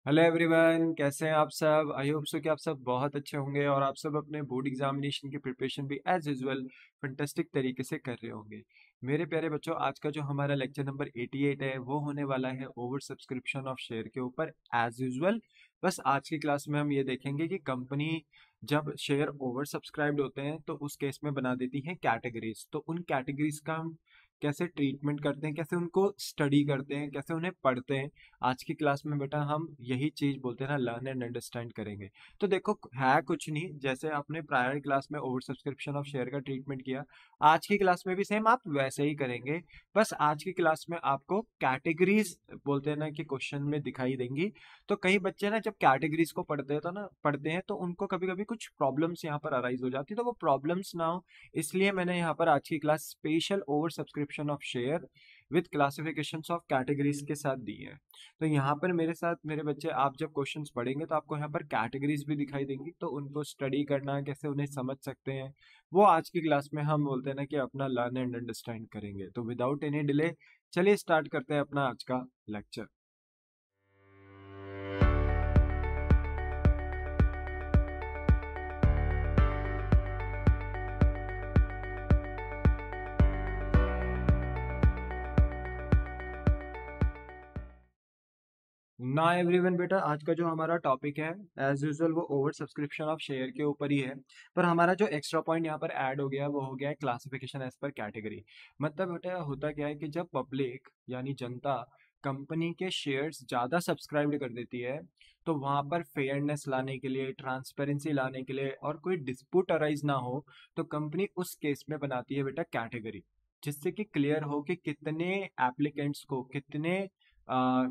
Hello everyone, कैसे हैं आप सब। आई होप सो कि आप सब बहुत अच्छे होंगे और आप सब अपने बोर्ड एग्जामिनेशन की प्रिपरेशन भी एज यूजुअल फंटेस्टिक तरीके से कर रहे होंगे। मेरे प्यारे बच्चों, आज का जो हमारा लेक्चर नंबर 88 है वो होने वाला है ओवर सब्सक्रिप्शन ऑफ शेयर के ऊपर एज यूजुअल। बस आज की क्लास में हम ये देखेंगे कि कंपनी जब शेयर ओवर सब्सक्राइब्ड होते हैं तो उस केस में बना देती है कैटेगरीज। तो उन कैटेगरीज का हम कैसे ट्रीटमेंट करते हैं, कैसे उनको स्टडी करते हैं, कैसे उन्हें पढ़ते हैं, आज की क्लास में बेटा हम यही चीज बोलते हैं ना, लर्न एंड अंडरस्टैंड करेंगे। तो देखो, है कुछ नहीं, जैसे आपने प्रायर क्लास में ओवर सब्सक्रिप्शन ऑफ शेयर का ट्रीटमेंट किया, आज की क्लास में भी सेम आप वैसे ही करेंगे। बस आज की क्लास में आपको कैटेगरीज बोलते हैं ना कि क्वेश्चन में दिखाई देंगी। तो कई बच्चे ना जब कैटेगरीज को पढ़ते हैं तो उनको कभी कभी कुछ प्रॉब्लम्स यहाँ पर अराइज हो जाती है। तो वो प्रॉब्लम्स ना हो इसलिए मैंने यहाँ पर आज की class special over subscription of share with classifications of categories के साथ दी है। तो यहाँ पर मेरे साथ मेरे बच्चे, आप जब क्वेश्चंस पढ़ेंगे तो आपको यहाँ पर कैटेगरीज भी दिखाई देंगी, तो उनको स्टडी करना, कैसे उन्हें समझ सकते हैं, वो आज की क्लास में हम बोलते हैं ना कि अपना लर्न एंड अंडरस्टैंड करेंगे। तो विदाउट एनी डिले चलिए स्टार्ट करते हैं अपना आज का लेक्चर। ना एवरीवन बेटा, आज का जो हमारा टॉपिक है एज यूजुअल वो ओवर सब्सक्रिप्शन ऑफ शेयर के ऊपर ही है। पर हमारा जो एक्स्ट्रा पॉइंट यहाँ पर ऐड हो गया वो हो गया है क्लासिफिकेशन एज पर कैटेगरी। मतलब बेटा होता क्या है कि जब पब्लिक यानी जनता कंपनी के शेयर्स ज़्यादा सब्सक्राइब कर देती है तो वहाँ पर फेयरनेस लाने के लिए, ट्रांसपेरेंसी लाने के लिए और कोई डिस्प्यूट अराइज ना हो, तो कंपनी उस केस में बनाती है बेटा कैटेगरी, जिससे कि क्लियर हो कि कितने एप्लीकेंट्स को, कितने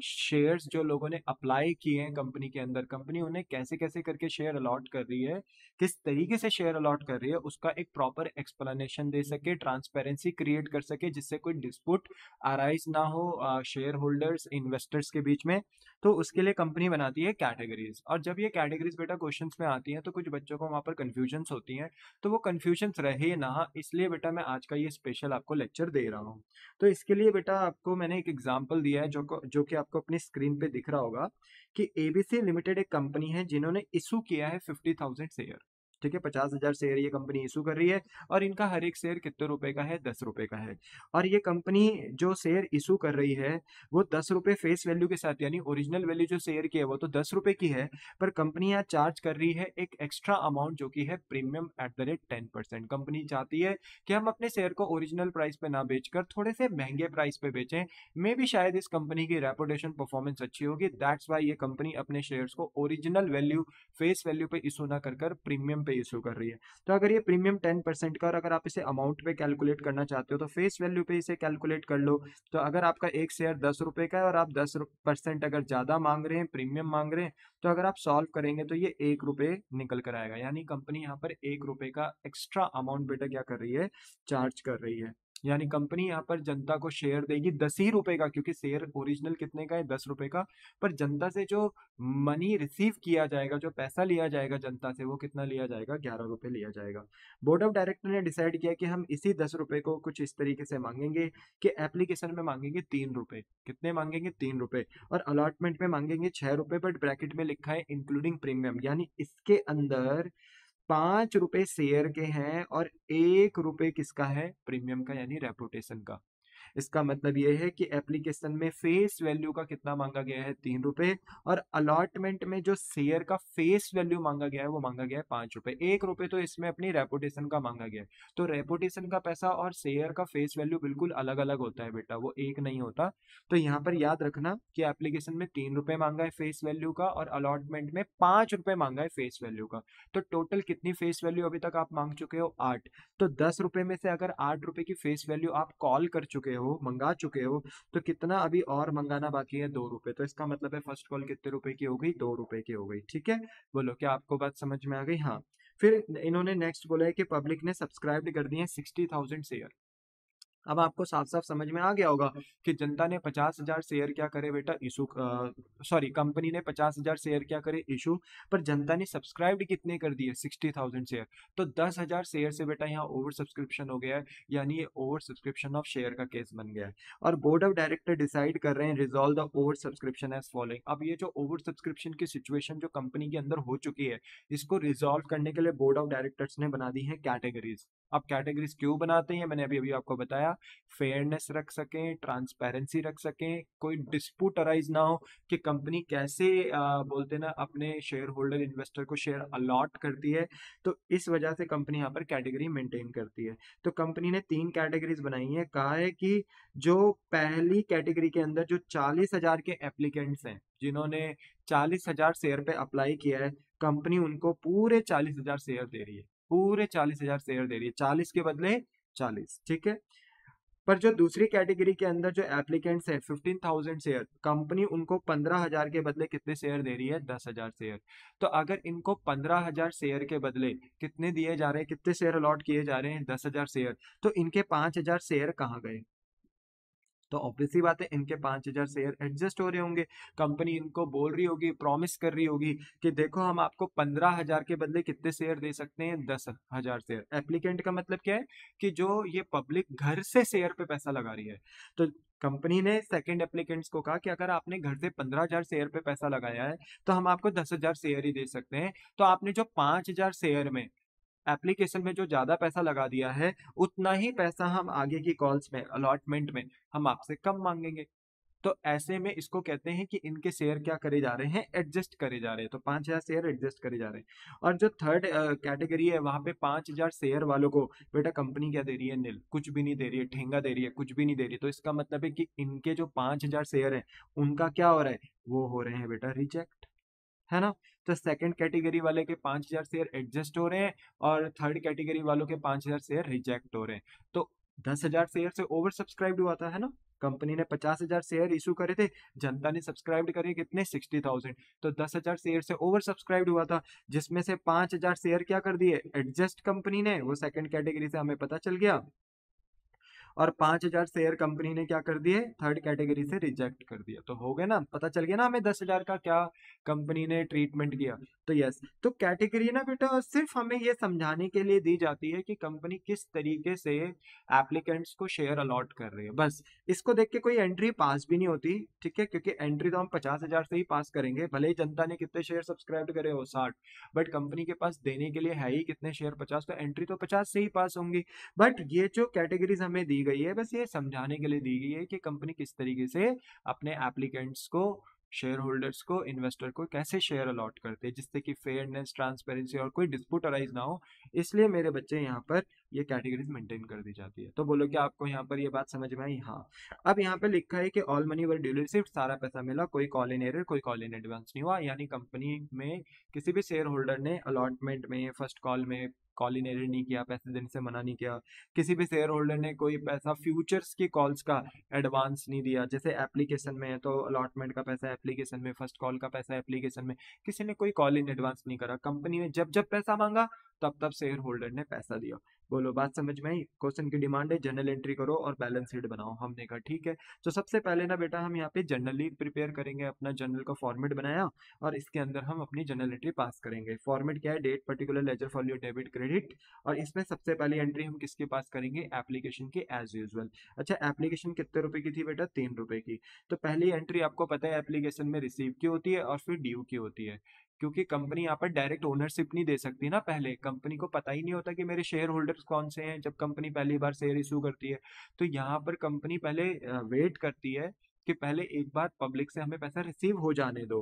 शेयर्स जो लोगों ने अप्लाई किए हैं कंपनी के अंदर, कंपनी उन्हें कैसे कैसे करके शेयर अलॉट कर रही है, किस तरीके से शेयर अलॉट कर रही है, उसका एक प्रॉपर एक्सप्लेनेशन दे सके, ट्रांसपेरेंसी क्रिएट कर सके, जिससे कोई डिस्प्यूट अराइज ना हो शेयर होल्डर्स इन्वेस्टर्स के बीच में। तो उसके लिए कंपनी बनाती है कैटेगरीज। और जब ये कैटेगरीज बेटा क्वेश्चंस में आती हैं तो कुछ बच्चों को वहां पर कंफ्यूजन्स होती हैं। तो वो कंफ्यूजन्स रहे ना, इसलिए बेटा मैं आज का ये स्पेशल आपको लेक्चर दे रहा हूँ। तो इसके लिए बेटा आपको मैंने एक एग्जांपल दिया है जो कि आपको अपनी स्क्रीन पे दिख रहा होगा कि एबीसी लिमिटेड एक कंपनी है जिन्होंने इशू किया है 50,000 शेयर। ठीक है, 50,000 शेयर ये कंपनी इशू कर रही है और इनका हर एक शेयर कितने रुपए का है, 10 रुपए का है। और ये कंपनी जो शेयर इशू कर रही है वो 10 रुपए फेस वैल्यू के साथ, यानी ओरिजिनल वैल्यू जो शेयर की है वो तो 10 रुपए की है, पर कंपनी यहाँ चार्ज कर रही है एक एक्स्ट्रा अमाउंट जो कि है premium at the rate 10%। Company चाहती है कि हम अपने शेयर को ओरिजिनल प्राइस पे ना बेचकर थोड़े से महंगे प्राइस पे बेचें। मे भी शायद इस कंपनी की रेपुटेशन परफॉर्मेंस अच्छी होगी, दैट्स वाई ये कंपनी अपने शेयर्स को ओरिजिनल वैल्यू, फेस वैल्यू पे इशू ना कर प्रीमियम पे इशू कर रही है। तो अगर ये प्रीमियम 10% का, और अगर आप इसे अमाउंट पे कैलकुलेट करना चाहते हो तो फेस वैल्यू पे इसे कैलकुलेट कर लो। तो अगर आपका एक शेयर 10 रुपए का है और आप 10% अगर ज्यादा मांग रहे हैं, प्रीमियम मांग रहे हैं, तो अगर आप सॉल्व करेंगे तो ये 1 रुपए निकल कर आएगा। यानी कंपनी यहाँ पर 1 रुपए का एक्स्ट्रा अमाउंट बेटा क्या कर रही है, चार्ज कर रही है। यानी कंपनी यहाँ पर जनता को शेयर देगी 10 ही रुपए का, क्योंकि शेयर ओरिजिनल कितने का है, 10 रुपए का। पर जनता से जो मनी रिसीव किया जाएगा, जो पैसा लिया जाएगा जनता से, वो कितना लिया जाएगा, 11 रुपए लिया जाएगा। बोर्ड ऑफ डायरेक्टर ने डिसाइड किया कि हम इसी 10 रुपए को कुछ इस तरीके से मांगेंगे कि एप्लीकेशन में मांगेंगे 3 रुपए। कितने मांगेंगे, 3 रुपए। और अलॉटमेंट में मांगेंगे 6 रुपए, बट ब्रैकेट में लिखा है इंक्लूडिंग प्रीमियम, यानी इसके अंदर 5 रुपए शेयर के हैं और 1 रुपए किसका है, प्रीमियम का, यानी रेपुटेशन का। इसका मतलब यह है कि एप्लीकेशन में फेस वैल्यू का कितना मांगा गया है, 3 रुपए, और अलॉटमेंट में जो शेयर का फेस वैल्यू मांगा गया है वो मांगा गया है 5 रुपए। 1 रुपए तो इसमें अपनी रेपुटेशन का मांगा गया है। तो रेपुटेशन का पैसा और शेयर का फेस वैल्यू बिल्कुल अलग अलग होता है बेटा, वो एक नहीं होता। तो यहाँ पर याद रखना कि एप्लीकेशन में 3 रुपए मांगा है फेस वैल्यू का और अलॉटमेंट में 5 रुपए मांगा है फेस वैल्यू का। तो टोटल कितनी फेस वैल्यू अभी तक आप मांग चुके हो, 8। तो 10 रुपए में से अगर 8 रुपए की फेस वैल्यू आप कॉल कर चुके हो, मंगा चुके हो, तो कितना अभी और मंगाना बाकी है, 2 रुपए। तो इसका मतलब है फर्स्ट कॉल कितने रुपए की हो गई, 2 रुपए की हो गई। ठीक है, बोलो क्या आपको बात समझ में आ गई। हाँ, फिर इन्होंने नेक्स्ट बोला है कि पब्लिक ने सब्सक्राइब कर दिए 60,000 शेयर। अब आपको साफ-साफ समझ में आ गया होगा कि जनता ने 50,000 शेयर क्या करे बेटा इशू सॉरी कंपनी ने 50,000 शेयर क्या करे इशू, पर जनता ने सब्सक्राइब्ड कितने कर दिए 60,000 शेयर। तो 10,000 शेयर से बेटा यहाँ ओवर सब्सक्रिप्शन हो गया है, यानी ये ओवर सब्सक्रिप्शन ऑफ शेयर का केस बन गया है। और बोर्ड ऑफ डायरेक्टर डिसाइड कर रहे हैं resolve the over subscription as following. अब ये जो ओवर सब्सक्रिप्शन की सिचुएशन जो कंपनी के अंदर हो चुकी है, इसको रिजॉल्व करने के लिए बोर्ड ऑफ डायरेक्टर्स ने बना दी है कैटेगरीज। अब कैटेगरीज क्यों बनाते हैं मैंने अभी अभी आपको बताया, फेयरनेस रख सकें, ट्रांसपेरेंसी रख सकें, कोई डिस्प्यूट अराइज ना हो कि कंपनी कैसे बोलते ना अपने शेयर होल्डर इन्वेस्टर को शेयर अलॉट करती है। तो इस वजह से कंपनी यहाँ पर कैटेगरी मेंटेन करती है। तो कंपनी ने 3 कैटेगरीज बनाई है। कहा है कि जो पहली कैटेगरी के अंदर जो 40,000 के एप्लीकेंट्स हैं, जिन्होंने 40,000 शेयर पे अप्लाई किया है, कंपनी उनको पूरे 40,000 शेयर दे रही है, पूरे 40,000 शेयर दे रही है, 40 के बदले 40, ठीक है। पर जो दूसरी कैटेगरी के अंदर जो एप्लीकेंट्स है 15,000 शेयर, कंपनी उनको 15,000 के बदले कितने शेयर दे रही है 10,000 शेयर। तो अगर इनको 15,000 शेयर के बदले कितने दिए जा रहे हैं, कितने शेयर अलॉट किए जा रहे हैं 10,000 शेयर, तो इनके 5,000 शेयर कहाँ गए। तो ऑब्वियस सी बात है इनके 5,000 शेयर एडजस्ट हो रहे होंगे। कंपनी इनको बोल रही होगी, प्रॉमिस कर रही होगी कि देखो हम आपको 15,000 के बदले कितने शेयर दे सकते हैं 10,000 शेयर। एप्लीकेंट का मतलब क्या है कि जो ये पब्लिक घर से शेयर पे पैसा लगा रही है। तो कंपनी ने सेकंड एप्लीकेंट्स को कहा कि अगर आपने घर से 15,000 शेयर पे पैसा लगाया है तो हम आपको 10,000 शेयर ही दे सकते हैं। तो आपने जो 5,000 शेयर में एप्लीकेशन में जो ज्यादा पैसा लगा दिया है, उतना ही पैसा हम आगे की कॉल्स में अलॉटमेंट में हम आपसे कम मांगेंगे। तो ऐसे में इसको कहते हैं कि इनके शेयर क्या करे जा रहे हैं एडजस्ट करे जा रहे हैं। तो 5,000 शेयर एडजस्ट करे जा रहे हैं। और जो थर्ड कैटेगरी है वहां पे 5,000 शेयर वालों को बेटा कंपनी क्या दे रही है, नील, कुछ भी नहीं दे रही है, ठेंगा दे रही है, कुछ भी नहीं दे रही है। तो इसका मतलब है कि इनके जो 5,000 शेयर है उनका क्या हो रहा है, वो हो रहे हैं बेटा रिजेक्ट, है ना। तो सेकंड कैटेगरी वाले के 5,000 शेयर एडजस्ट हो रहे हैं और थर्ड कैटेगरी वालों के 5,000 शेयर रिजेक्ट हो रहे हैं। तो 10,000 शेयर से ओवर सब्सक्राइब्ड हुआ था, है ना। कंपनी ने 50,000 शेयर इशू करे थे, जनता ने सब्सक्राइब करे कितने 60,000। तो 10,000 शेयर से ओवर सब्सक्राइब्ड हुआ था, जिसमें से 5,000 शेयर क्या कर दिए एडजस्ट कंपनी ने, वो सेकंड कैटेगरी से हमें पता चल गया। और 5,000 शेयर कंपनी ने क्या कर दिए थर्ड कैटेगरी से रिजेक्ट कर दिया। तो हो गया ना, पता चल गया ना हमें 10,000 का क्या कंपनी ने ट्रीटमेंट किया। तो यस, तो कैटेगरी ना बेटा सिर्फ हमें ये समझाने के लिए दी जाती है कि कंपनी किस तरीके से एप्लीकेंट्स को शेयर अलॉट कर रही है, बस। इसको देख के कोई एंट्री पास भी नहीं होती, ठीक है, क्योंकि एंट्री तो हम 50,000 से ही पास करेंगे, भले ही जनता ने कितने शेयर सब्सक्राइब करे हो 60, बट कंपनी के पास देने के लिए है ही कितने शेयर 50, तो एंट्री तो 50 से ही पास होंगी। बट ये जो कैटेगरीज हमें दी गई है बस ये समझाने के लिए दी गई है कि कंपनी किस तरीके से अपने एप्लीकेंट्स को, शेयर होल्डर्स को, इन्वेस्टर को कैसे शेयर अलॉट करते हैं, जिससे कि फेयरनेस, ट्रांसपेरेंसी और कोई डिस्प्यूट अराइज ना हो। इसलिए मेरे बच्चे यहाँ पर ये कैटेगरीज मेंटेन कर दी जाती है। तो बोलो कि आपको यहाँ पर ये बात समझ में आई। हाँ। अब यहाँ पे लिखा है कि ऑल मनी वर ड्यूली रिसीव्ड, सारा पैसा मिला, कोई कॉल इन एरर, कोई कॉल इन एडवांस नहीं हुआ। यानी कंपनी में किसी भी शेयर होल्डर ने अलॉटमेंट में, फर्स्ट कॉल में कॉल इन एरर नहीं किया, पैसे देने से मना नहीं किया। किसी भी शेयर होल्डर ने कोई पैसा फ्यूचर्स की कॉल्स का एडवांस नहीं दिया, जैसे एप्लीकेशन में है तो अलॉटमेंट का पैसा एप्लीकेशन में, फर्स्ट कॉल का पैसा एप्लीकेशन में, किसी ने कोई कॉल इन एडवांस नहीं करा। कंपनी ने जब जब पैसा मांगा तब तब शेयर होल्डर ने पैसा दिया। बोलो बात समझ में आई। क्वेश्चन की डिमांड है जर्नल एंट्री करो और बैलेंस शीट बनाओ। हमने कहा ठीक है। तो सबसे पहले ना बेटा हम यहाँ पे जर्नली प्रिपेयर करेंगे, अपना जर्नल का फॉर्मेट बनाया और इसके अंदर हम अपनी जर्नल एंट्री पास करेंगे। फॉर्मेट क्या है, date, particular, ledger, folio, debit, credit. और इसमें सबसे पहली एंट्री हम किसके पास करेंगे, एप्लीकेशन की एज यूजुअल। अच्छा, एप्लीकेशन कितने रुपए की थी बेटा, 3 रुपए की। तो पहली एंट्री आपको पता है एप्लीकेशन में रिसीव की होती है और फिर ड्यू की होती है, क्योंकि कंपनी यहाँ पर डायरेक्ट ओनरशिप नहीं दे सकती ना। पहले कंपनी को पता ही नहीं होता कि मेरे शेयर होल्डर्स कौन से हैं जब कंपनी पहली बार शेयर इशू करती है। तो यहाँ पर कंपनी पहले वेट करती है कि पहले एक बार पब्लिक से हमें पैसा रिसीव हो जाने दो,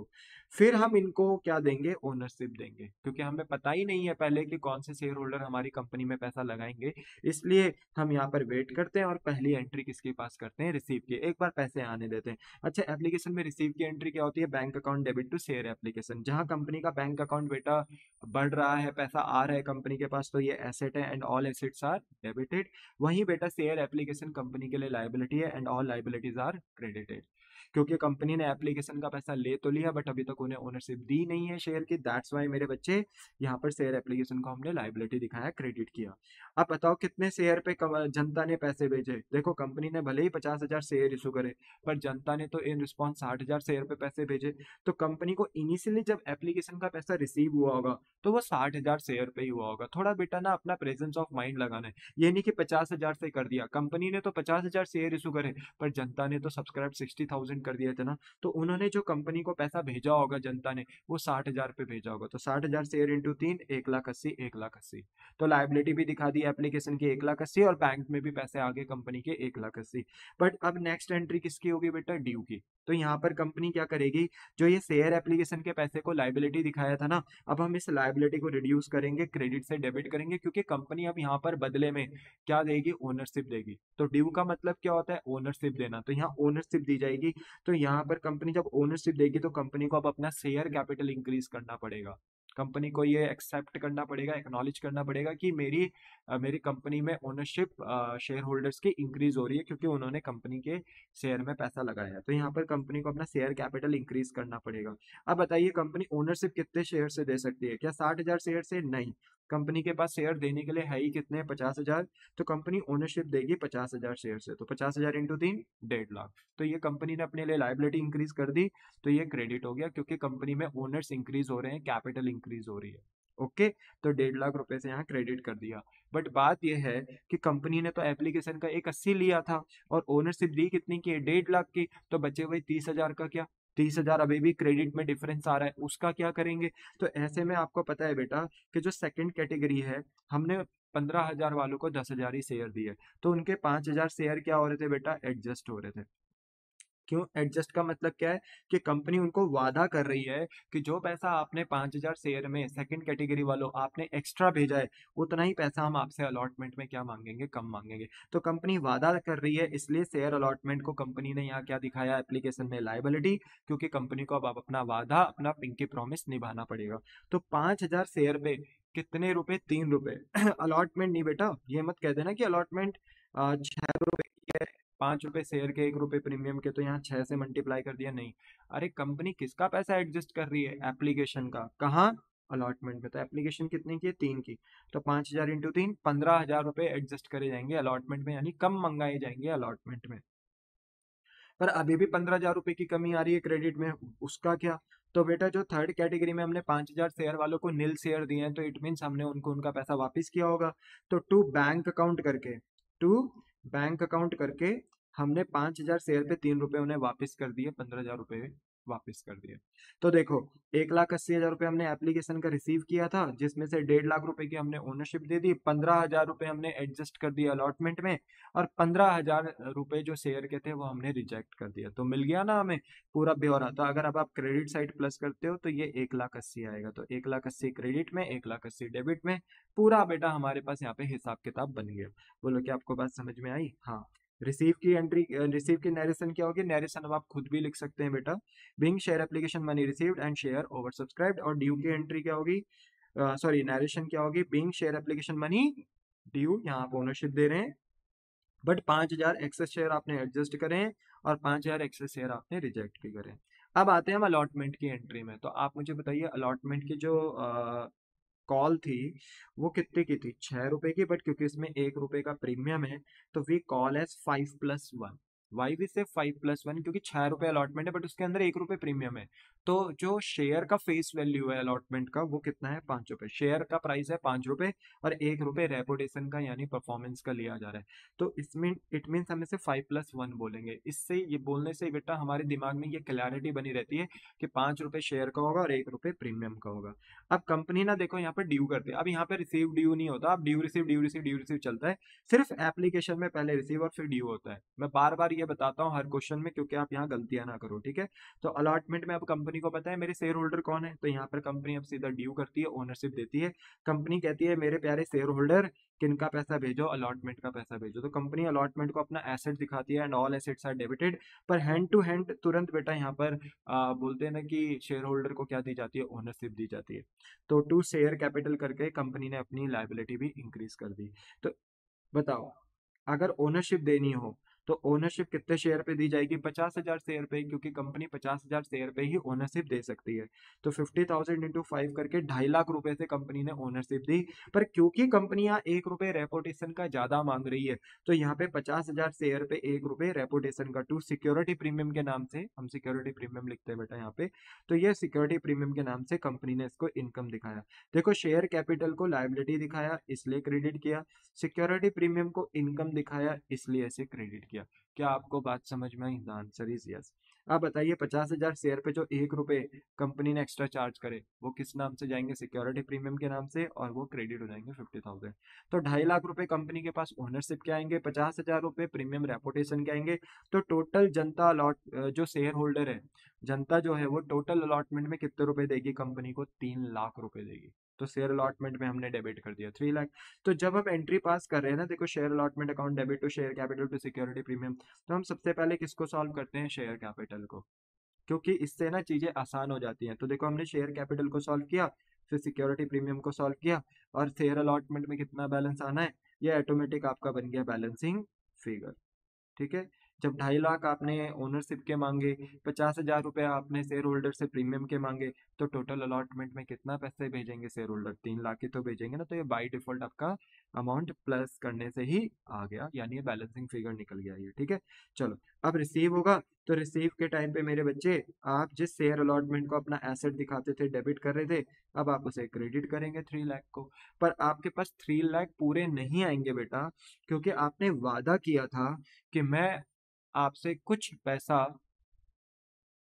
फिर हम इनको क्या देंगे, ओनरशिप देंगे, क्योंकि हमें पता ही नहीं है पहले कि कौन से शेयर होल्डर हमारी कंपनी में पैसा लगाएंगे। इसलिए हम यहाँ पर वेट करते हैं और पहली एंट्री किसके पास करते हैं, रिसीव की, एक बार पैसे आने देते हैं। अच्छा, एप्लीकेशन में रिसीव की एंट्री क्या होती है, bank account debit to share application. जहां कंपनी का बैंक अकाउंट बेटा बढ़ रहा है, पैसा आ रहा है कंपनी के पास, तो ये एसेट है and all assets are debited. वहीं बेटा शेयर एप्लीकेशन कंपनी के लिए लाइबिलिटी है and all liabilities are credited. क्योंकि कंपनी ने एप्लीकेशन का पैसा ले तो लिया बट अभी तक उन्हें ओनरशिप दी नहीं है शेयर की। दैट्स वाई मेरे बच्चे यहाँ पर शेयर एप्लीकेशन को हमने लाइबिलिटी दिखाया, क्रेडिट किया। अब बताओ कितने शेयर पे जनता ने पैसे भेजे। देखो कंपनी ने भले ही 50,000 शेयर इशू करे पर जनता ने तो इन रिस्पॉन्स 60,000 शेयर पे पैसे भेजे। तो कंपनी को इनिशियली जब एप्लीकेशन का पैसा रिसीव हुआ होगा तो वो 60,000 शेयर पे ही हुआ होगा। थोड़ा बेटा ना अपना प्रेजेंस ऑफ माइंड लगाना है, ये नहीं कि 50,000 से कर दिया। कंपनी ने तो 50,000 शेयर इशू करे पर जनता ने तो सब्सक्राइब 60,000 कर दिया था ना। तो उन्होंने जो कंपनी को पैसा भेजा होगा जनता ने वो 60,000 पे भेजा होगा। तो 60,000 शेयर इंटू 3, 1,80,000, 1,80,000। तो लाइबिलिटी भी दिखा दी एप्लीकेशन की 1,80,000 और बैंक में भी पैसे आ गए कंपनी के 1,80,000। बट अब नेक्स्ट एंट्री किसकी होगी बेटा, ड्यू की। तो यहाँ पर कंपनी क्या करेगी, जो ये शेयर एप्लीकेशन के पैसे को लाइबिलिटी दिखाया था ना, अब हम इस लाइबिलिटी को रिड्यूस करेंगे, क्रेडिट से डेबिट करेंगे, क्योंकि कंपनी अब यहाँ पर बदले में क्या देगी, ओनरशिप देगी। तो ड्यू का मतलब क्या होता है, ओनरशिप देना। तो यहाँ ओनरशिप दी जाएगी। तो यहाँ पर कंपनी जब ओनरशिप देगी तो कंपनी को अब अपना शेयर कैपिटल इंक्रीज करना पड़ेगा। कंपनी को ये एक्सेप्ट करना पड़ेगा, एक्नॉलेज करना पड़ेगा कि मेरी कंपनी में ओनरशिप शेयर होल्डर्स की इंक्रीज हो रही है क्योंकि उन्होंने कंपनी के शेयर में पैसा लगाया है। तो यहाँ पर कंपनी को अपना शेयर कैपिटल इंक्रीज करना पड़ेगा। अब बताइए कंपनी ओनरशिप कितने शेयर से दे सकती है, क्या 60,000 शेयर से? नहीं, कंपनी के पास शेयर देने के लिए है ही कितने, 50,000। तो कंपनी ओनरशिप देगी 50,000 शेयर से। तो 50,000 इंटू 3, 1,50,000। तो ये कंपनी ने अपने लिए लाइबिलिटी इंक्रीज कर दी। तो ये क्रेडिट हो गया क्योंकि कंपनी में ओनर्स इंक्रीज हो रहे हैं, कैपिटल इंक्रीज हो रही है। ओके, तो 1,50,000 रुपए से यहाँ क्रेडिट कर दिया। बट बात यह है कि कंपनी ने तो एप्लीकेशन का 1,80,000 लिया था और ओनरशिप दी कितनी की, 1,50,000 की। तो बचे हुए 30,000 का क्या, 30,000 अभी भी क्रेडिट में डिफरेंस आ रहा है, उसका क्या करेंगे। तो ऐसे में आपको पता है बेटा कि जो सेकंड कैटेगरी है, हमने 15,000 वालों को 10,000 ही शेयर दिए, तो उनके 5,000 शेयर क्या हो रहे थे बेटा, एडजस्ट हो रहे थे। क्यों एडजस्ट का मतलब क्या है कि कंपनी उनको वादा कर रही है कि जो पैसा आपने 5,000 शेयर में सेकंड कैटेगरी वालों आपने एक्स्ट्रा भेजा है, उतना ही पैसा हम आपसे अलॉटमेंट में क्या मांगेंगे, कम मांगेंगे। तो कंपनी वादा कर रही है, इसलिए शेयर अलॉटमेंट को कंपनी ने यहाँ क्या दिखाया एप्लीकेशन में, लाइबिलिटी। क्योंकि कंपनी को अब अपना वादा, अपना पिंकी प्रॉमिस निभाना पड़ेगा। तो 5,000 शेयर पे कितने रुपए, 3 रुपए। अलॉटमेंट नहीं बेटा, ये मत कह देना कि अलॉटमेंट 6 रुपए की है, 5 रुपए शेयर के, 1 रुपए प्रीमियम के, तो यहाँ 6 से मल्टीप्लाई कर दिया। नहीं, अरे कंपनी किसका पैसा एडजस्ट कर रही है, एप्लीकेशन का। कहाँ, अलॉटमेंट में। तो एप्लीकेशन कितने की है, 3 की। तो 5,000 इंटू 3, 15,000 रुपए एडजस्ट करे जाएंगे अलॉटमेंट में, यानी कम मंगाए जाएंगे अलॉटमेंट में। पर अभी भी 15,000 रुपए की कमी आ रही है क्रेडिट में, उसका क्या। तो बेटा जो थर्ड कैटेगरी में हमने 5,000 शेयर वालों को नील शेयर दिए हैं, तो इट मीन्स हमने उनको उनका पैसा वापस किया होगा। तो टू बैंक अकाउंट करके हमने 5,000 शेयर पे 3 रुपए उन्हें वापस कर दिए, 15,000 रुपए वापस कर दिए। तो देखो 1,80,000 रुपए हमने एप्लीकेशन का रिसीव किया था, जिसमें से 1,50,000 रुपए की हमने ओनरशिप दे दी, 15,000 रुपए हमने एडजस्ट कर दिया अलॉटमेंट में, और 15,000 रुपए जो शेयर के थे वो हमने रिजेक्ट कर दिया। तो मिल गया ना हमें पूरा ब्यौरा। तो अगर अब आप क्रेडिट साइड प्लस करते हो तो ये 1,80,000 आएगा। तो 1,80,000 क्रेडिट में, 1,80,000 डेबिट में, पूरा बेटा हमारे पास यहाँ पे हिसाब किताब बन गया। बोलो क्या आपको बात समझ में आई। हाँ, रिसीव की एंट्री, रिसीव की नरेशन क्या होगी, नरेशन अब आप खुद भी लिख सकते हैं बेटा, being share application money received and share over subscribed. और ड्यू की एंट्री क्या होगी, सॉरी नरेशन क्या होगी, being share application money due, यहाँ आप ओनरशिप दे रहे हैं बट 5,000 एक्सेस शेयर आपने एडजस्ट करें और 5,000 एक्सेस शेयर आपने रिजेक्ट भी करें। अब आते हैं हम अलॉटमेंट की एंट्री में। तो आप मुझे बताइए अलॉटमेंट की जो कॉल थी वो कितने की थी, 6 रुपए की। बट क्योंकि इसमें 1 रुपए का प्रीमियम है तो we call as 5+1। Why we say 5+1, क्योंकि 6 रुपए अलॉटमेंट है बट उसके अंदर 1 रुपए प्रीमियम है। तो जो शेयर का फेस वैल्यू है अलॉटमेंट का वो कितना है, 5 रुपए। शेयर का प्राइस है 5 रुपए और 1 रुपए रेपुटेशन का यानी परफॉर्मेंस का लिया जा रहा है। तो इसमें इट मीन हम इसे 5+1 बोलेंगे। इससे ये बोलने से बेटा हमारे दिमाग में ये क्लैरिटी बनी रहती है कि 5 रुपए शेयर का होगा और 1 रुपए प्रीमियम का होगा। अब कंपनी ना देखो यहाँ पर ड्यू करते हैं, अब यहाँ पे रिसीव ड्यू नहीं होता, अब due receive due receive due receive चलता है। सिर्फ एप्लीकेशन में पहले रिसीव और फिर ड्यू होता है। मैं बार बार ये बताता हूँ हर क्वेश्चन में क्योंकि आप यहाँ गलतियां ना करो, ठीक है। तो अलॉटमेंट में अब कंपनी को पता है मेरे शेयर होल्डर कौन है, तो यहाँ पर कंपनी अब सीधा ड्यू करती है, ओनरशिप देती है। कंपनी कहती है मेरे प्यारे शेयर होल्डर किनका पैसा भेजो, अलॉटमेंट का पैसा भेजो। तो कंपनी अलॉटमेंट को अपना एसेट दिखाती है and all assets are debited. पर हैंड टू हैंड तुरंत बेटा यहाँ पर बोलते हैं ना कि शेयर होल्डर को क्या दी जाती है, ओनरशिप दी जाती है। तो टू शेयर कैपिटल करके कंपनी ने अपनी लाइबिलिटी भी इंक्रीज कर दी। तो बताओ अगर ओनरशिप देनी हो तो ओनरशिप कितने शेयर पे दी जाएगी? 50,000 शेयर पे, क्योंकि कंपनी 50,000 शेयर पे ही ओनरशिप दे सकती है। तो 50,000 इंटू 5 करके 2.5 लाख रुपए से कंपनी ने ओनरशिप दी। पर क्योंकि कंपनी यहाँ ₹1 रेपुटेशन का ज्यादा मांग रही है, तो यहाँ पे 50,000 शेयर पे ₹1 रेपुटेशन का, टू सिक्योरिटी प्रीमियम के नाम से, हम सिक्योरिटी प्रीमियम लिखते हैं बेटा यहाँ पे, तो ये सिक्योरिटी प्रीमियम के नाम से कंपनी ने इसको इनकम दिखाया। देखो, शेयर कैपिटल को लायबिलिटी दिखाया इसलिए क्रेडिट किया, सिक्योरिटी प्रीमियम को इनकम दिखाया इसलिए इसे क्रेडिट किया। क्या आपको बात समझ में आई? The answer is yes. आप बताइए, 50,000 शेयर पे जो ₹1 कंपनी ने एक्स्ट्रा चार्ज करे, वो किस नाम से जाएंगे? सिक्योरिटी प्रीमियम के नाम से, और वो क्रेडिट हो जाएंगे 50,000। तो 2.5 लाख रुपए कंपनी के पास ओनरशिप के आएंगे, 50,000 रुपए प्रीमियम रेपुटेशन के आएंगे। तो टोटल जनता अलॉट, जो शेयर होल्डर है, जनता जो है वो टोटल अलॉटमेंट में कितने रुपए देगी कंपनी को? 3 लाख रुपए देगी। तो शेयर अलॉटमेंट में हमने डेबिट कर दिया 3 लाख। तो जब हम एंट्री पास कर रहे हैं ना, देखो, share allotment account debit to share capital to security premium, तो हम सबसे पहले किसको सॉल्व करते हैं? शेयर कैपिटल को, क्योंकि इससे ना चीजें आसान हो जाती हैं। तो देखो, हमने शेयर कैपिटल को सॉल्व किया, फिर सिक्योरिटी प्रीमियम को सॉल्व किया, और शेयर अलॉटमेंट में कितना बैलेंस आना है, ये ऑटोमेटिक आपका बन गया बैलेंसिंग फिगर। ठीक है। जब 2.5 लाख आपने ओनरशिप के मांगे, 50,000 रुपए आपने शेयर होल्डर से प्रीमियम के मांगे, तो टोटल अलॉटमेंट में कितना पैसे भेजेंगे शेयर होल्डर? 3 लाख ही तो भेजेंगे ना। तो ये बाई डिफॉल्ट आपका अमाउंट प्लस करने से ही आ गया, यानी ये बैलेंसिंग फिगर निकल गया ये। ठीक है। चलो, अब रिसीव होगा। तो रिसीव के टाइम पे मेरे बच्चे, आप जिस शेयर अलॉटमेंट को अपना एसेट दिखाते थे, डेबिट कर रहे थे, अब आप उसे क्रेडिट करेंगे 3 लाख को। पर आपके पास 3 लाख पूरे नहीं आएंगे बेटा, क्योंकि आपने वादा किया था कि मैं आपसे कुछ पैसा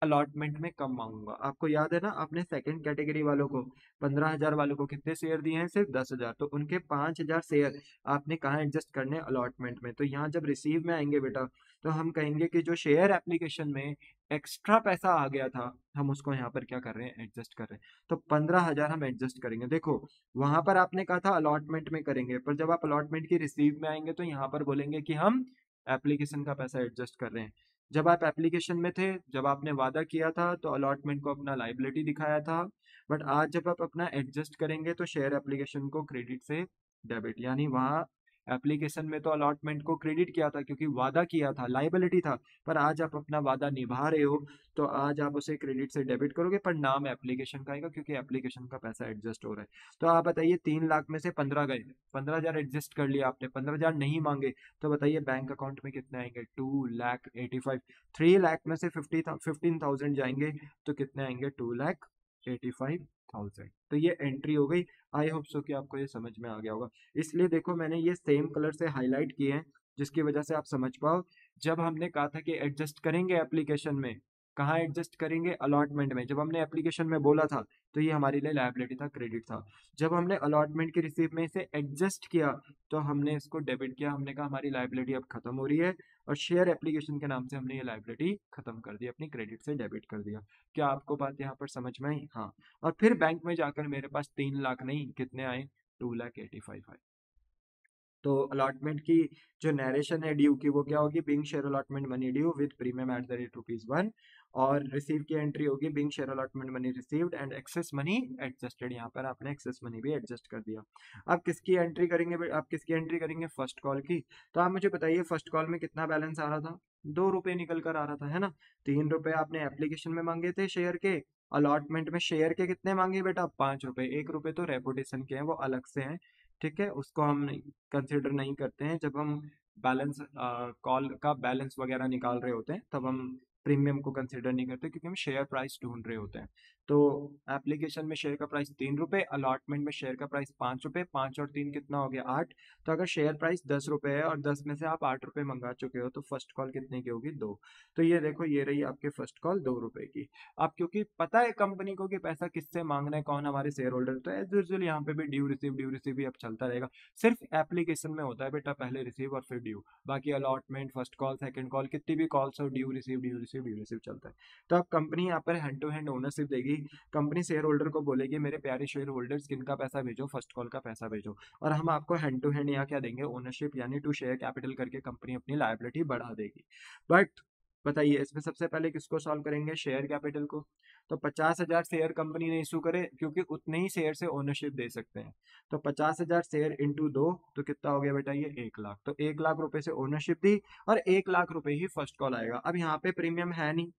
अलॉटमेंट में कम मांगूंगा। आपको याद है ना, आपने सेकंड कैटेगरी वालों को, 15,000 वालों को कितने शेयर दिए हैं? सिर्फ 10,000। तो उनके 5,000 शेयर आपने कहाँ एडजस्ट करने? अलॉटमेंट में। तो यहाँ जब रिसीव में आएंगे बेटा, तो हम कहेंगे कि जो शेयर एप्लीकेशन में एक्स्ट्रा पैसा आ गया था, हम उसको यहाँ पर क्या कर रहे हैं? एडजस्ट कर रहे हैं। तो 15,000 हम एडजस्ट करेंगे। देखो, वहां पर आपने कहा था अलॉटमेंट में करेंगे, पर जब आप अलॉटमेंट की रिसीव में आएंगे, तो यहाँ पर बोलेंगे कि हम एप्लीकेशन का पैसा एडजस्ट कर रहे हैं। जब आप एप्लीकेशन में थे, जब आपने वादा किया था, तो अलॉटमेंट को अपना लाइबिलिटी दिखाया था। बट आज जब आप अपना एडजस्ट करेंगे, तो शेयर एप्लीकेशन को क्रेडिट से डेबिट, यानी वहाँ एप्लीकेशन में तो अलॉटमेंट को क्रेडिट किया था क्योंकि वादा किया था, लाइबिलिटी था। पर आज आप अपना वादा निभा रहे हो, तो आज आप उसे क्रेडिट से डेबिट करोगे, पर नाम एप्लीकेशन का आएगा क्योंकि एप्लीकेशन का पैसा एडजस्ट हो रहा है। तो आप बताइए, 3 लाख में से 15 गए, 15,000 एडजस्ट कर लिया आपने, 15,000 नहीं मांगे, तो बताइए बैंक अकाउंट में कितने आएंगे? 2,85,000। 3 लाख में से 15,000 जाएंगे, तो कितने आएंगे? 2,85,000। तो ये एंट्री हो गई। आई होप सो कि आपको ये समझ में आ गया होगा। इसलिए देखो, मैंने ये सेम कलर से हाईलाइट किए हैं, जिसकी वजह से आप समझ पाओ। जब हमने कहा था कि एडजस्ट करेंगे एप्लीकेशन में, कहाँ एडजस्ट करेंगे? अलॉटमेंट में। जब हमने एप्लीकेशन में बोला था, तो ये हमारे लिए लायबिलिटी था, क्रेडिट था। जब हमने अलॉटमेंट की रिसीव में इसे एडजस्ट किया, तो हमने इसको डेबिट किया। हमने कहा हमारी लायबिलिटी अब खत्म हो रही है, और शेयर एप्लीकेशन के नाम से हमने ये लायबिलिटी खत्म कर दी, अपनी क्रेडिट से डेबिट कर दिया। क्या आपको बात यहाँ पर समझ में आई? हाँ। और फिर बैंक में जाकर मेरे पास 3 लाख नहीं, कितने आए? 2,85,000 आए। तो अलॉटमेंट की जो नरेशन है ड्यू की, वो क्या होगी? Being share allotment money due with premium at the rate ₹1। और रिसीव की एंट्री होगी being share allotment money received and excess money adjusted. यहाँ पर आपने एक्सेस मनी भी एडजस्ट कर दिया। आप किसकी एंट्री करेंगे? आप किसकी एंट्री करेंगे? फर्स्ट कॉल की। तो आप मुझे बताइए, फर्स्ट कॉल में कितना बैलेंस आ रहा था? ₹2 निकल कर आ रहा था, है ना। ₹3 आपने एप्लीकेशन में मांगे थे शेयर के, अलॉटमेंट में शेयर के कितने मांगे बेटा? ₹5। ₹1 तो रेपुटेशन के हैं, वो अलग से हैं। ठीक है, उसको हम कंसिडर नहीं करते हैं। जब हम बैलेंस कॉल का बैलेंस वगैरह निकाल रहे होते हैं, तब हम प्रीमियम को कंसिडर नहीं करते, क्योंकि हम शेयर प्राइस ढूंढ रहे होते हैं। तो एप्लीकेशन में शेयर का प्राइस ₹3, अलॉटमेंट में शेयर का प्राइस ₹5। 5 और 3 कितना हो गया? 8। तो अगर शेयर प्राइस ₹10 है और 10 में से आप ₹8 मंगा चुके हो, तो फर्स्ट कॉल कितने की होगी? 2। तो ये देखो, ये रही आपके फर्स्ट कॉल ₹2 की। अब क्योंकि पता है कंपनी को कि पैसा किससे मांगना है, कौन हमारे शेयर होल्डर, तो एज यूजुअल यहाँ पे भी ड्यू रिसीव भी अब चलता रहेगा। सिर्फ एप्लीकेशन में होता है बेटा, पहले रिसीव और फिर ड्यू। बाकी allotment, first call, second call, कितनी भी कॉल्स हो, ड्यू रिसीव चलता है। तो अब कंपनी यहाँ पर हैंड टू हैंड ओनरशिप देगी। कंपनी शेयर होल्डर को बोलेगी, मेरे प्यारे शेयर होल्डर्स, किनका पैसा भेजो? फर्स्ट कॉल का पैसा भेजो। और हम आपको हैंड टू हैंड यहाँ क्या देंगे? ओनरशिप, यानी टू शेयर कैपिटल करके कंपनी अपनी लायबिलिटी बढ़ा देगी। बट बताइए इसमें सबसे पहले किसको सॉल्व करेंगे, शेयर कैपिटल को। तो 50,000 शेयर कंपनी ने इशू करे, क्योंकि उतने ही शेयर से ओनरशिप दे सकते हैं। तो 50,000 शेयर इंटू 2 तो कितना हो गया बेटा, ये 1 लाख। तो 1 लाख रुपए से ओनरशिप दी और 1 लाख रुपए ही फर्स्ट कॉल आएगा। अब यहाँ पे प्रीमियम है नहीं,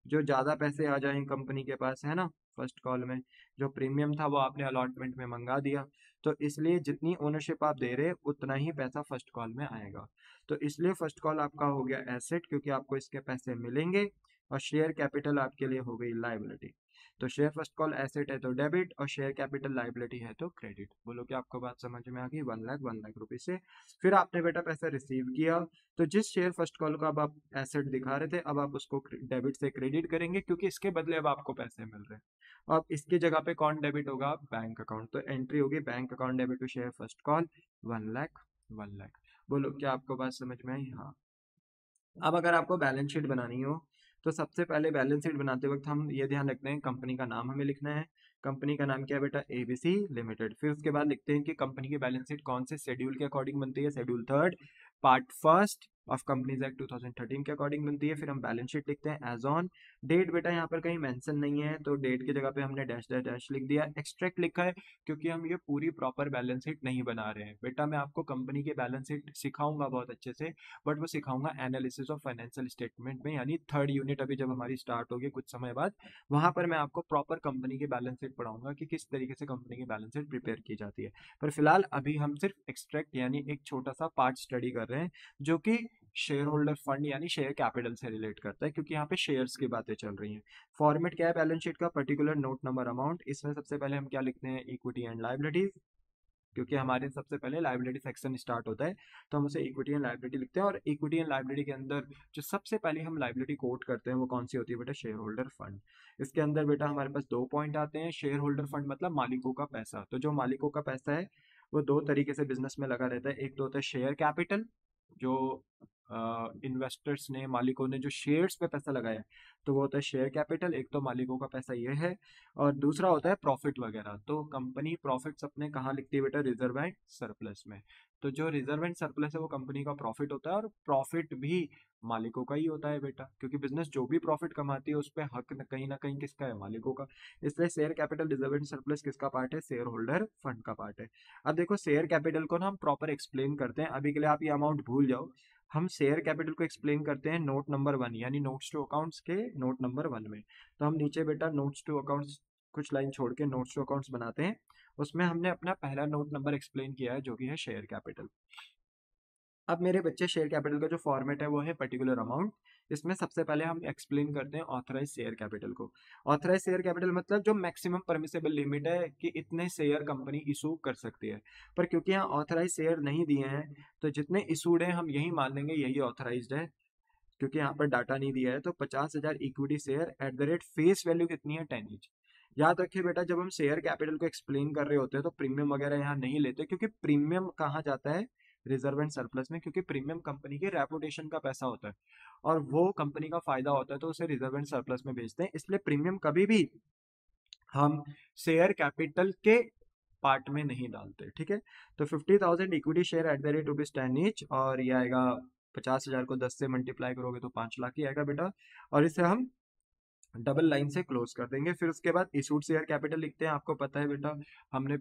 जो ज्यादा पैसे आ जाए कंपनी के पास, है ना, फर्स्ट कॉल में जो प्रीमियम था वो आपने अलॉटमेंट में मंगा दिया। तो इसलिए जितनी ओनरशिप आप दे रहे उतना ही पैसा फर्स्ट कॉल में आएगा। तो इसलिए फर्स्ट कॉल आपका हो गया एसेट, क्योंकि आपको इसके पैसे मिलेंगे। और शेयर कैपिटल आपके लिए हो गई लाइबिलिटी। तो शेयर फर्स्ट कॉल एसेट है तो डेबिट, और शेयर कैपिटल लाइबिलिटी है तो क्रेडिट। बोलो कि आपको बात समझ में आ गई। 1 लाख रुपए से फिर आपने बेटा पैसा रिसीव किया। तो जिस शेयर फर्स्ट कॉल को अब आप एसेट दिखा रहे थे, अब आप उसको डेबिट से क्रेडिट करेंगे, क्योंकि इसके बदले अब आपको पैसे मिल रहे हैं। अब इसकी जगह पे कौन डेबिट होगा, बैंक अकाउंट। तो एंट्री होगी bank account debit to share first call 1 lakh 1 lakh. बोलो क्या आपको बात समझ में आई। हाँ। अब अगर आपको बैलेंस शीट बनानी हो, तो सबसे पहले बैलेंस शीट बनाते वक्त हम ये ध्यान रखते हैं, कंपनी का नाम हमें लिखना है। कंपनी का नाम क्या है बेटा, एबीसी लिमिटेड। फिर उसके बाद लिखते हैं कि कंपनी की बैलेंस शीट कौन से शेड्यूल के अकॉर्डिंग बनती है, schedule 3 part 1 of Companies Act 2013 के अकॉर्डिंग बनती है। फिर हम बैलेंस शीट लिखते हैं एज ऑन डेट। बेटा यहाँ पर कहीं मेंशन नहीं है, तो डेट की जगह पे हमने डैश डैश डैश लिख दिया। एक्सट्रैक्ट लिखा है क्योंकि हम ये पूरी प्रॉपर बैलेंस शीट नहीं बना रहे हैं। बेटा मैं आपको कंपनी की बैलेंस शीट सिखाऊंगा बहुत अच्छे से, बट वो सिखाऊंगा एनालिसिस ऑफ फाइनेंशियल स्टेटमेंट में, यानी 3rd यूनिट अभी जब हमारी स्टार्ट होगी कुछ समय बाद, वहां पर मैं आपको प्रॉपर कंपनी की बैलेंस शीट पढ़ाऊंगा कि किस तरीके से कंपनी की बैलेंस शीट प्रिपेयर की जाती है। पर फिलहाल अभी हम सिर्फ एक्सट्रैक्ट यानी एक छोटा सा पार्ट स्टडी कर रहे हैं, जो कि शेयर होल्डर फंड यानी शेयर कैपिटल से रिलेट करता है, क्योंकि यहाँ पे शेयर्स की बातें चल रही हैं। फॉर्मेट क्या है बैलेंस शीट का, पर्टिकुलर नोट नंबर अमाउंट। इसमें सबसे पहले हम क्या लिखते हैं, इक्विटी एंड लायबिलिटीज, क्योंकि हमारे सबसे पहले लाइबिलिटी सेक्शन स्टार्ट होता है। तो हम उसे इक्विटी एंड लाइबिलिटी लिखते हैं। और इक्विटी एंड लाइबिलिटी के अंदर जो सबसे पहले हम लाइबिलिटी कोट करते हैं वो कौन सी होती है बेटा, शेयर होल्डर फंड। इसके अंदर बेटा हमारे पास 2 पॉइंट आते हैं। शेयर होल्डर फंड मतलब मालिकों का पैसा। तो जो मालिकों का पैसा है वो 2 तरीके से बिजनेस में लगा रहता है। एक तो होता है शेयर कैपिटल, जो इन्वेस्टर्स ने, मालिकों ने जो शेयर्स पे पैसा लगाया है, तो वो होता है शेयर कैपिटल। एक तो मालिकों का पैसा ये है, और दूसरा होता है प्रॉफिट वगैरह। तो कंपनी प्रॉफिट्स अपने कहाँ लिखती है बेटा, रिजर्व एंड सरप्लस में। तो जो रिजर्व एंड सरप्लस है वो कंपनी का प्रॉफिट होता है, और प्रॉफिट भी मालिकों का ही होता है बेटा, क्योंकि बिजनेस जो भी प्रॉफिट कमाती है उस पर हक कहीं ना कहीं किसका है, मालिकों का। इसलिए share capital reserve and surplus किसका पार्ट है, शेयर होल्डर फंड का पार्ट है। अब देखो शेयर कैपिटल को ना हम प्रॉपर एक्सप्लेन करते हैं। अभी के लिए आप ये अमाउंट भूल जाओ। हम शेयर कैपिटल को एक्सप्लेन करते हैं नोट नंबर 1 यानी नोट्स टू अकाउंट्स के नोट नंबर 1 में। तो हम नीचे बेटा नोट्स टू अकाउंट्स कुछ लाइन छोड़ के नोट्स टू अकाउंट्स बनाते हैं। उसमें हमने अपना पहला नोट नंबर एक्सप्लेन किया है, जो कि है शेयर कैपिटल। अब मेरे बच्चे शेयर कैपिटल का जो फॉर्मेट है वो है पर्टिकुलर अमाउंट। इसमें सबसे पहले हम एक्सप्लेन करते हैं ऑथराइज शेयर कैपिटल को। ऑथराइज शेयर कैपिटल मतलब जो मैक्सिमम परमिसेबल लिमिट है कि इतने शेयर कंपनी इशू कर सकती है। पर क्योंकि यहाँ ऑथराइज शेयर नहीं दिए हैं, तो जितने इशूड हैं हम यही मान लेंगे यही ऑथराइज्ड है, क्योंकि यहाँ पर डाटा नहीं दिया है। तो 50,000 equity share eight the rate face value कितनी है, 10 ईच। याद रखिए बेटा, जब हम शेयर कैपिटल को एक्सप्लेन कर रहे होते हैं तो प्रीमियम वगैरह यहाँ नहीं लेते, क्योंकि प्रीमियम कहाँ जाता है, रिजर्व एंड सरप्लस में, क्योंकि प्रीमियम कंपनी के रेपुटेशन का पैसा होता है और वो कंपनी का फायदा होता है, तो उसे रिजर्व एंड सरप्लस में भेजते हैं। इसलिए प्रीमियम कभी भी हम शेयर कैपिटल के पार्ट में नहीं डालते, ठीक है। तो 50,000 equity share eight the rate rupees 10 each, और ये आएगा 50,000 को 10 से मल्टीप्लाई करोगे तो 5 लाख ही आएगा बेटा। और इसे हम डबल लाइन से क्लोज कर देंगे। फिर उसके बाद इशूड शेयर कैपिटल लिखते हैं। आपको पता है बेटा, हमने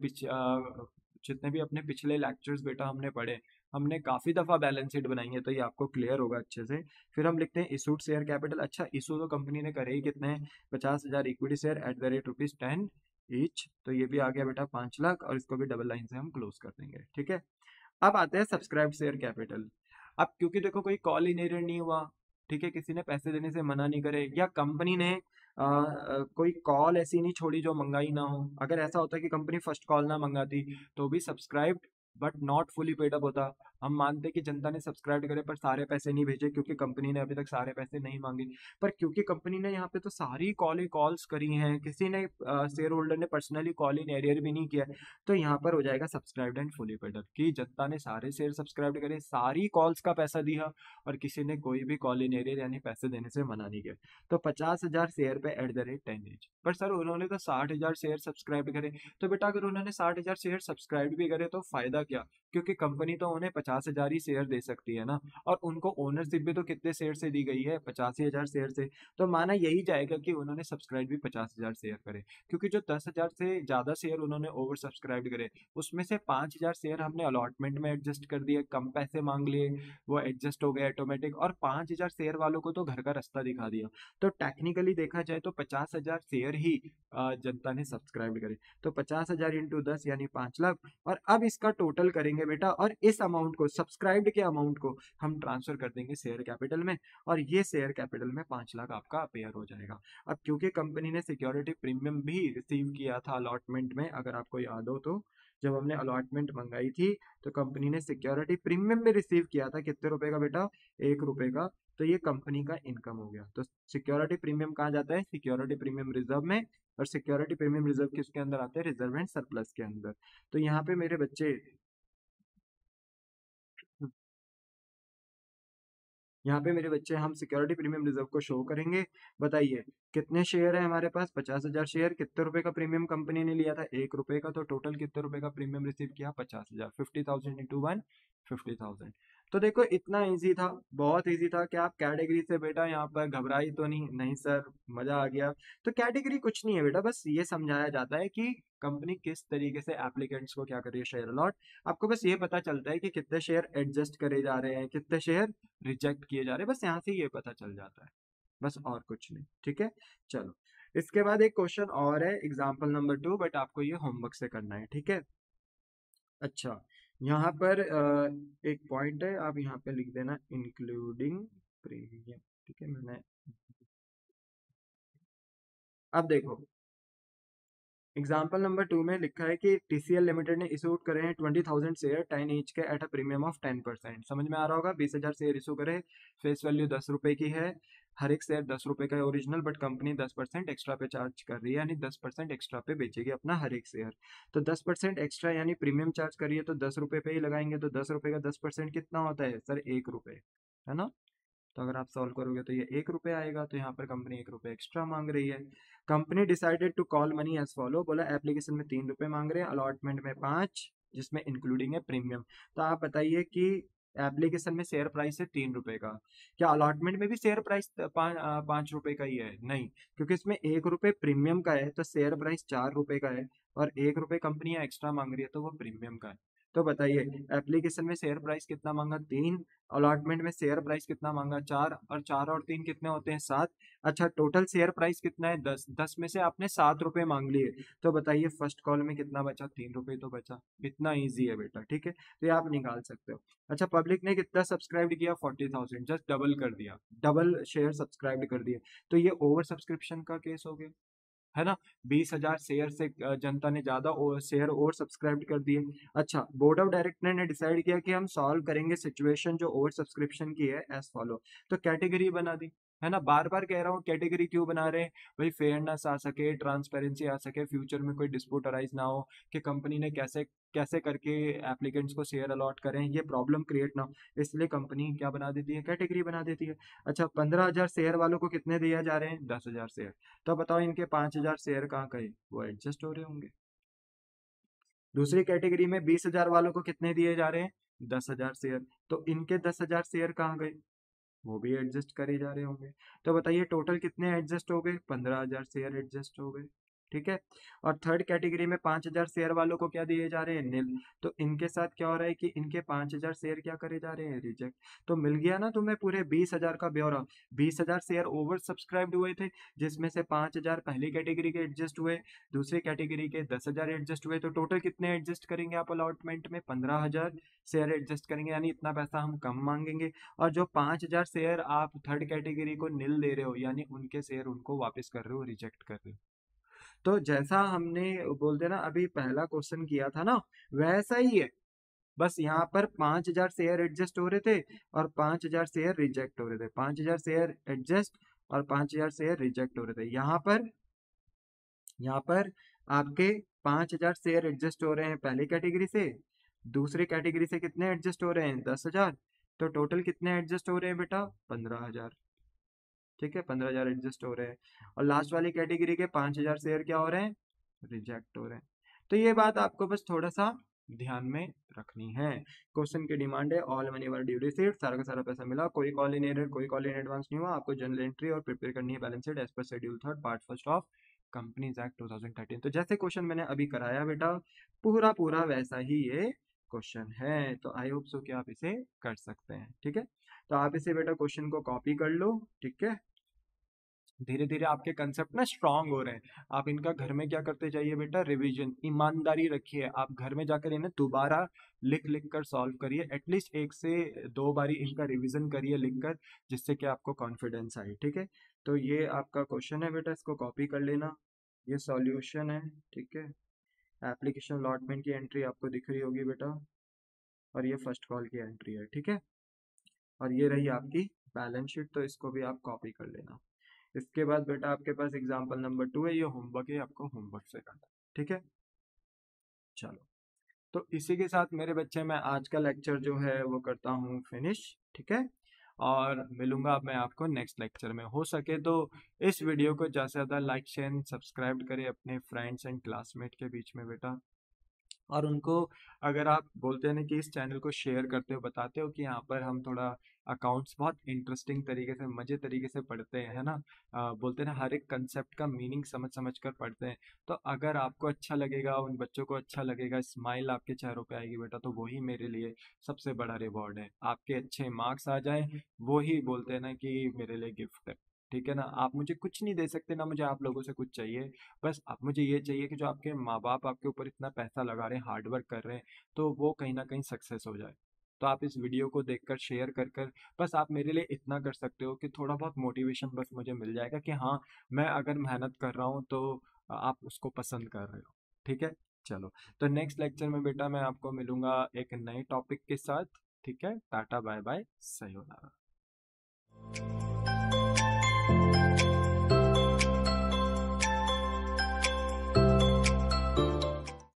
जितने भी अपने पिछले लेक्चर्स बेटा हमने पढ़े, हमने काफी दफा बैलेंस शीट बनाई है, तो ये आपको क्लियर होगा अच्छे से। फिर हम लिखते हैं इशूड शेयर कैपिटल। अच्छा, इशू तो कंपनी ने करे ही कितने हैं, 50,000 equity share eight the rate rupees 10 each. तो ये भी आ गया बेटा 5 लाख, और इसको भी डबल लाइन से हम क्लोज कर देंगे, ठीक है। अब आते हैं सब्सक्राइब शेयर कैपिटल। अब क्योंकि देखो कोई कॉल इनहेरियर नहीं हुआ, ठीक है, किसी ने पैसे देने से मना नहीं करे, या कंपनी ने कोई कॉल ऐसी नहीं छोड़ी जो मंगाई ना हो। अगर ऐसा होता कि कंपनी फर्स्ट कॉल ना मंगाती तो भी subscribed but not fully paid up होता। हम मानते कि जनता ने सब्सक्राइब करे पर सारे पैसे नहीं भेजे, क्योंकि कंपनी ने अभी तक सारे पैसे नहीं मांगे। पर क्योंकि कंपनी ने यहाँ पे तो सारी कॉल्स करी हैं, किसी ने शेयर होल्डर ने पर्सनली कॉल इन एरियर भी नहीं किया, तो यहाँ पर हो जाएगा subscribed and fully paid up, कि जनता ने सारे शेयर सब्सक्राइब करे, सारी कॉल्स का पैसा दिया, और किसी ने कोई भी कॉल इन एरियर यानी पैसे देने से मना नहीं किया। तो 50,000 शेयर पे एट द रेट 10 एज। पर सर उन्होंने तो 60,000 शेयर सब्सक्राइब करे। तो बेटा अगर उन्होंने 60,000 शेयर सब्सक्राइब भी करे तो फायदा क्या, क्योंकि कंपनी तो उन्हें 50,000 ही शेयर दे सकती है ना, और उनको ओनरशिप भी तो कितने शेयर से दी गई है, 85,000 शेयर से। तो माना यही जाएगा कि उन्होंने सब्सक्राइब भी 50,000 शेयर करे, क्योंकि जो 10,000 से ज्यादा शेयर उन्होंने ओवर सब्सक्राइब करे, उसमें से 5,000 शेयर हमने अलॉटमेंट में एडजस्ट कर दिए, कम पैसे मांग लिए, वो एडजस्ट हो गया ऑटोमेटिक, और 5,000 शेयर वालों को तो घर का रास्ता दिखा दिया। तो टेक्निकली देखा जाए तो 50,000 शेयर ही जनता ने सब्सक्राइब करे। तो 50,000 इंटू 10 यानी 5 लाख। और अब इसका टोटल करेंगे बेटा, और इस अमाउंट को, सब्सक्राइब्ड के अमाउंट को हम ट्रांसफर कर देंगे शेयर कैपिटल में, और ये शेयर कैपिटल में 5 लाख आपका अपेयर हो जाएगा। अब क्योंकि कंपनी ने सिक्योरिटी प्रीमियम भी रिसीव किया था अलॉटमेंट में, अगर आपको याद हो तो जब हमने अलॉटमेंट मंगाई थी तो कंपनी ने सिक्योरिटी प्रीमियम भी रिसीव किया था, कितने रुपए का बेटा, 1 रुपए का। तो ये कंपनी का इनकम हो गया। तो सिक्योरिटी प्रीमियम कहाँ जाता है, सिक्योरिटी प्रीमियम रिजर्व में, और सिक्योरिटी प्रीमियम रिजर्व किसके अंदर आते हैं, रिजर्व एंड सरप्लस के अंदर। तो यहाँ पे मेरे बच्चे, यहाँ पे मेरे बच्चे हम सिक्योरिटी प्रीमियम रिजर्व को शो करेंगे। बताइए कितने शेयर है हमारे पास, 50,000 शेयर, कितने रुपए का प्रीमियम कंपनी ने लिया था, 1 रुपए का। तो टोटल कितने रुपए का प्रीमियम रिसीव किया, 50,000, 50,000 इंटू 1, 50,000। तो देखो इतना इजी था, बहुत इजी था कि आप कैटेगरी से बेटा यहाँ पर घबराई तो नहीं, नहीं सर मजा आ गया। तो कैटेगरी कुछ नहीं है बेटा, बस ये समझाया जाता है कि कंपनी किस तरीके से एप्लीकेंट्स को क्या कर रही है, शेयर अलॉट। आपको बस ये पता चलता है कि कितने शेयर एडजस्ट करे जा रहे हैं, कितने शेयर रिजेक्ट किए जा रहे हैं, बस यहाँ से ये पता चल जाता है, बस और कुछ नहीं। ठीक है, चलो इसके बाद एक क्वेश्चन और है, एग्जाम्पल नंबर 2, बट आपको ये होमवर्क से करना है। ठीक है, अच्छा यहाँ पर एक पॉइंट है, आप यहाँ पे लिख देना इंक्लूडिंग प्रीमियम। ठीक है, मैंने, अब देखो एग्जाम्पल नंबर 2 में लिखा है कि टीसीएल लिमिटेड ने इशू करे हैं 20,000 शेयर 10 ईच के एट अ प्रीमियम ऑफ 10%। समझ में आ रहा होगा, 20,000 शेयर इशू करे, फेस वैल्यू 10 रुपए की है, हर एक शेयर 10 रुपए का है ओरिजिनल, बट कंपनी 10% एक्स्ट्रा पे चार्ज कर रही है, यानी 10% एक्स्ट्रा पे बेचेगी अपना हर एक शेयर। तो 10% एक्स्ट्रा यानी प्रीमियम चार्ज करिए तो 10 रुपए पे ही लगाएंगे, तो 10 रुपए का 10% कितना होता है सर, 1 रुपए, है ना। तो अगर आप सॉल्व करोगे तो ये 1 रुपए आएगा, तो यहाँ पर कंपनी 1 रुपए एक्स्ट्रा मांग रही है। Company decided to call money as follow, बोला एप्लीकेशन में 3 रुपए मांग रहे हैं, अलॉटमेंट में 5, जिसमें इंक्लूडिंग है प्रीमियम। तो आप बताइए कि एप्लीकेशन में शेयर प्राइस है 3 रुपए का, क्या अलॉटमेंट में भी शेयर प्राइस 5 रुपए का ही है, नहीं, क्योंकि इसमें 1 रुपए प्रीमियम का है, तो शेयर प्राइस 4 रुपए का है, और 1 रुपए कंपनी एक्स्ट्रा मांग रही है तो वो प्रीमियम का है। तो बताइए एप्लीकेशन में शेयर प्राइस कितना मांगा, 3, अलॉटमेंट में शेयर प्राइस कितना मांगा, 4, और 4 और 3 कितने होते हैं, 7। अच्छा टोटल शेयर प्राइस कितना है, 10, 10 में से आपने 7 रुपए मांग लिए, तो बताइए फर्स्ट कॉल में कितना बचा, 3 रुपए तो बचा। इतना इजी है बेटा, ठीक है, तो ये आप निकाल सकते हो। अच्छा पब्लिक ने कितना सब्सक्राइब किया, 40,000, जस्ट डबल कर दिया, डबल शेयर सब्सक्राइब कर दिए, तो ये ओवर सब्सक्रिप्शन का केस हो गया, है ना। 20,000 शेयर से जनता ने ज्यादा शेयर और सब्सक्राइब कर दिए। अच्छा बोर्ड ऑफ डायरेक्टर ने डिसाइड किया कि हम सॉल्व करेंगे सिचुएशन जो ओवर सब्सक्रिप्शन की है एज फॉलो, तो कैटेगरी बना दी, है ना। बार बार कह रहा हूँ कैटेगरी क्यों बना रहे हैं भाई, फेयरनेस आ सके, ट्रांसपेरेंसी आ सके, फ्यूचर में कोई डिस्प्यूट अराइज ना हो कि कंपनी ने कैसे कैसे करके एप्लीकेंट्स को शेयर अलॉट करें, ये प्रॉब्लम क्रिएट ना हो, इसलिए कंपनी क्या बना देती है, कैटेगरी बना देती है। अच्छा 15,000 शेयर वालों को कितने दिए जा रहे हैं, 10,000 शेयर। तो बताओ इनके 5,000 शेयर कहाँ गए, वो एडजस्ट हो रहे होंगे। दूसरी कैटेगरी में 20,000 वालों को कितने दिए जा रहे हैं, 10,000 शेयर, तो इनके 10,000 शेयर कहाँ गए, वो भी एडजस्ट करे जा रहे होंगे। तो बताइए टोटल कितने एडजस्ट हो गए, 15,000 शेयर एडजस्ट हो गए। ठीक है, और थर्ड कैटेगरी में 5,000 शेयर वालों को क्या दिए जा रहे हैं, नील। तो इनके साथ क्या हो रहा है कि इनके 5,000 शेयर क्या करे जा रहे हैं, रिजेक्ट। तो मिल गया ना तुम्हें पूरे 20,000 का ब्यौरा। 20,000 शेयर ओवर सब्सक्राइब्ड हुए थे, जिसमें से 5,000 पहली कैटेगरी के एडजस्ट हुए, दूसरी कैटेगरी के 10,000 एडजस्ट हुए, तो टोटल कितने एडजस्ट करेंगे आप अलॉटमेंट में, 15,000 शेयर एडजस्ट करेंगे, यानी इतना पैसा हम कम मांगेंगे। और जो 5,000 शेयर आप थर्ड कैटेगरी को नील दे रहे हो, यानी उनके शेयर उनको वापस कर रहे हो, रिजेक्ट कर रहे हो। तो जैसा हमने बोलते ना अभी पहला क्वेश्चन किया था ना, वैसा ही है, बस यहाँ पर 5,000 शेयर एडजस्ट हो रहे थे और 5,000 शेयर रिजेक्ट हो रहे थे, 5,000 शेयर एडजस्ट और 5,000 शेयर रिजेक्ट हो रहे थे। यहाँ पर आपके 5,000 शेयर एडजस्ट हो रहे हैं पहली कैटेगरी से, दूसरी कैटेगरी से कितने एडजस्ट हो रहे हैं, 10,000। तो टोटल कितने एडजस्ट हो रहे हैं बेटा, 15,000। ठीक है, 15,000 एडजस्ट हो रहे हैं, और लास्ट वाली कैटेगरी के 5,000 शेयर क्या हो रहे हैं, रिजेक्ट हो रहे हैं। तो ये बात आपको बस थोड़ा सा ध्यान में रखनी है। क्वेश्चन की डिमांड है all money were due received, सारा का सारा पैसा मिला, कोई कॉल इन एरर, कोई कॉल इन एडवांस नहीं हुआ, आपको जनरल एंट्री और प्रिपेयर करनी है balance sheet as per schedule third part first of Companies Act 2013। तो जैसे क्वेश्चन मैंने अभी कराया बेटा, पूरा पूरा वैसा ही ये क्वेश्चन है। तो आई होप सो कि आप इसे कर सकते हैं। ठीक है, तो आप इसे बेटा क्वेश्चन को कॉपी कर लो। ठीक है, धीरे धीरे आपके कंसेप्ट ना स्ट्रांग हो रहे हैं। आप इनका घर में क्या करते जाइए बेटा, रिवीजन, ईमानदारी रखिए। आप घर में जाकर इन्हें दोबारा लिख लिख कर सॉल्व करिए, एटलीस्ट 1 से 2 बारी इनका रिवीजन करिए लिखकर, जिससे कि आपको कॉन्फिडेंस आए। ठीक है, तो ये आपका क्वेश्चन है बेटा, इसको कॉपी कर लेना। ये सॉल्यूशन है। ठीक है, एप्लीकेशन अलॉटमेंट की एंट्री आपको दिख रही होगी बेटा, और ये फर्स्ट कॉल की एंट्री है। ठीक है, और ये रही आपकी बैलेंस शीट, तो इसको भी आप कॉपी कर लेना। इसके बाद बेटा आपके पास एग्जाम्पल नंबर 2 है, ये होमवर्क है, आपको होमवर्क से करना। ठीक है, चलो, तो इसी के साथ मेरे बच्चे मैं आज का लेक्चर जो है वो करता हूँ फिनिश। ठीक है, और मिलूंगा मैं आपको नेक्स्ट लेक्चर में। हो सके तो इस वीडियो को ज़्यादा से ज़्यादा लाइक शेयर सब्सक्राइब करें अपने फ्रेंड्स एंड क्लासमेट के बीच में बेटा। और उनको, अगर आप बोलते हैं ना कि इस चैनल को शेयर करते हो, बताते हो कि यहाँ पर हम थोड़ा अकाउंट्स बहुत इंटरेस्टिंग तरीके से, मजे तरीके से पढ़ते हैं, है ना, बोलते हैं ना हर एक कंसेप्ट का मीनिंग समझ समझ कर पढ़ते हैं। तो अगर आपको अच्छा लगेगा, उन बच्चों को अच्छा लगेगा, स्माइल आपके चेहरों पे आएगी बेटा, तो वही मेरे लिए सबसे बड़ा रिवॉर्ड है। आपके अच्छे मार्क्स आ जाए, वो ही बोलते हैं ना कि मेरे लिए गिफ्ट है। ठीक है ना, आप मुझे कुछ नहीं दे सकते ना, मुझे आप लोगों से कुछ चाहिए। बस आप मुझे ये चाहिए कि जो आपके माँ बाप आपके ऊपर इतना पैसा लगा रहे हैं, हार्ड वर्क कर रहे हैं, तो वो कहीं ना कहीं सक्सेस हो जाए। तो आप इस वीडियो को देखकर शेयर कर कर बस आप मेरे लिए इतना कर सकते हो कि थोड़ा बहुत मोटिवेशन बस मुझे मिल जाएगा कि हाँ, मैं अगर मेहनत कर रहा हूँ तो आप उसको पसंद कर रहे हो। ठीक है, चलो, तो नेक्स्ट लेक्चर में बेटा मैं आपको मिलूंगा एक नए टॉपिक के साथ। ठीक है, टाटा बाय बाय, सही होना।